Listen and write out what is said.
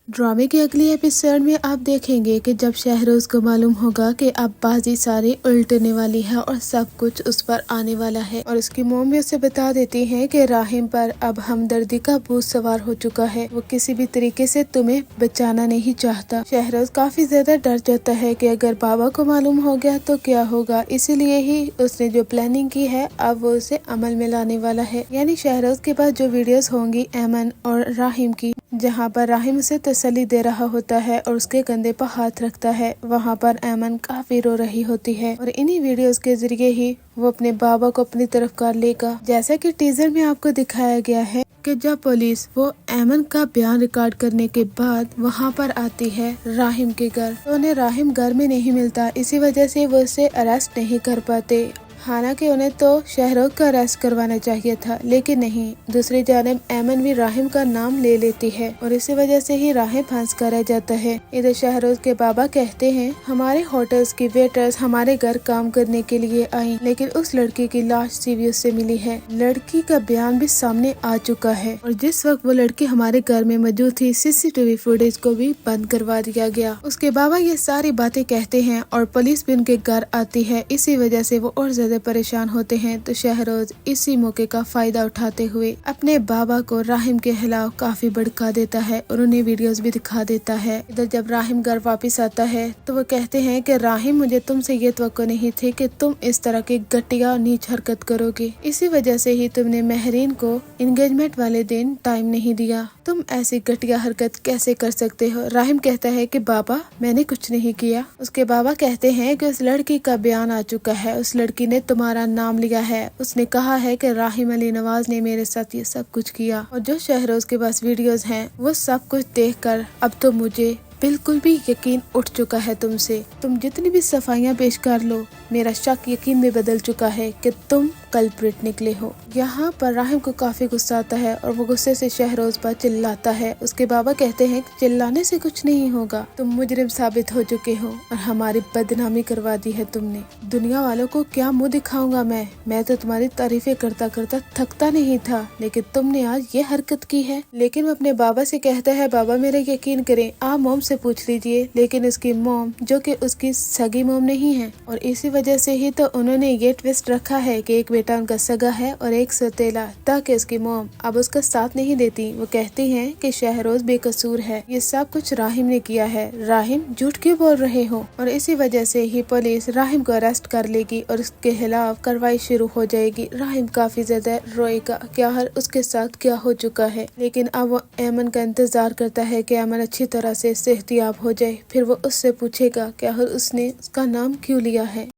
ड्रामे के अगले एपिसोड में आप देखेंगे कि जब शहरोज को मालूम होगा कि अब बाजी सारी उल्टने वाली है और सब कुछ उस पर आने वाला है, और उसकी मॉम भी उसे बता देती है कि राहिम पर अब हमदर्दी का भूत सवार हो चुका है। वो किसी भी तरीके से तुम्हें बचाना नहीं चाहता। शहरोज काफी ज्यादा डर जाता है कि अगर बाबा को मालूम हो गया तो क्या होगा, इसीलिए ही उसने जो प्लानिंग की है अब वो उसे अमल में लाने वाला है। यानी शहरोज के पास जो वीडियोस होंगी ऐमन और राहिम की, जहाँ पर राहिम उसे तसल्ली दे रहा होता है और उसके कंधे पर हाथ रखता है, वहाँ पर ऐमन काफी रो रही होती है और इन्हीं वीडियोस के जरिए ही वो अपने बाबा को अपनी तरफ कर लेगा। जैसा कि टीजर में आपको दिखाया गया है कि जब पुलिस वो ऐमन का बयान रिकॉर्ड करने के बाद वहाँ पर आती है राहिम के घर, तो उन्हें राहिम घर में नहीं मिलता, इसी वजह से वो उसे अरेस्ट नहीं कर पाते। हालांकि उन्हें तो शहरोज का अरेस्ट करवाना चाहिए था, लेकिन नहीं। दूसरी जानिब ऐमन भी राहिम का नाम ले लेती है और इसी वजह से ही राहिम फंस कर रह जाता है। इधर शहरोज के बाबा कहते हैं हमारे होटल्स की वेटर्स हमारे घर काम करने के लिए आई, लेकिन उस लड़की की लाश सीवी उससे मिली है। लड़की का बयान भी सामने आ चुका है और जिस वक्त वो लड़की हमारे घर में मौजूद थी सीसीटीवी फुटेज को भी बंद करवा दिया गया। उसके बाबा ये सारी बातें कहते हैं और पुलिस भी उनके घर आती है, इसी वजह से वो और ज्यादा परेशान होते हैं। तो शहरोज इसी मौके का फायदा उठाते हुए अपने बाबा को राहिम के खिलाफ काफी भड़का देता है और उन्हें वीडियोस भी दिखा देता है। इधर जब राहिम घर वापस आता है तो वो कहते हैं कि राहिम, मुझे तुमसे ये तवक्को नहीं थी कि तुम इस तरह की घटिया और नीच हरकत करोगे, इसी वजह से ही तुमने महरीन को एंगेजमेंट वाले दिन टाइम नहीं दिया। तुम ऐसी घटिया हरकत कैसे कर सकते हो? राहिम कहता है कि बाबा मैंने कुछ नहीं किया। उसके बाबा कहते हैं कि उस लड़की का बयान आ चुका है, उस लड़की ने तुम्हारा नाम लिया है, उसने कहा है कि राहिम अली नवाज ने मेरे साथ ये सब कुछ किया। और जो शहरोज के पास वीडियोस हैं वो सब कुछ देखकर अब तो मुझे बिल्कुल भी यकीन उठ चुका है तुमसे। तुम जितनी भी सफाइयाँ पेश कर लो, मेरा शक यकीन में बदल चुका है कि तुम कल्प्रिट निकले हो। यहाँ पर राहिम को काफी गुस्सा आता है और वो गुस्से से शहरोज पर चिल्लाता है। उसके बाबा कहते हैं कि चिल्लाने से कुछ नहीं होगा, तुम मुजरिम साबित हो चुके हो और हमारी बदनामी करवा दी है तुमने। दुनिया वालों को क्या मुंह दिखाऊंगा मैं तो तुम्हारी तारीफें करता करता थकता नहीं था, लेकिन तुमने आज ये हरकत की है। लेकिन वो अपने बाबा से कहता है बाबा मेरा यकीन करें, आप मोम से पूछ लीजिए। लेकिन उसकी मोम जो कि उसकी सगी मोम नहीं है, और इसी वजह से ही तो उन्होंने ये ट्विस्ट रखा है कि एक बेटा उनका सगा है और एक सौतेला, ताकि उसकी मोम अब उसका साथ नहीं देती। वो कहती हैं कि शहरोज बेकसूर है, ये सब कुछ राहिम ने किया है। राहिम झूठ क्यों बोल रहे हो? और इसी वजह से ही पुलिस राहिम को अरेस्ट कर लेगी और उसके खिलाफ कार्रवाई शुरू हो जाएगी। राहिम काफी ज्यादा रोएगा क्या हर उसके साथ क्या हो चुका है, लेकिन अब वो ऐमन का इंतजार करता है कि ऐमन अच्छी तरह से सेहतियाब हो जाए। फिर वो उससे पूछेगा कि आखिर उसने उसका नाम क्यों लिया है।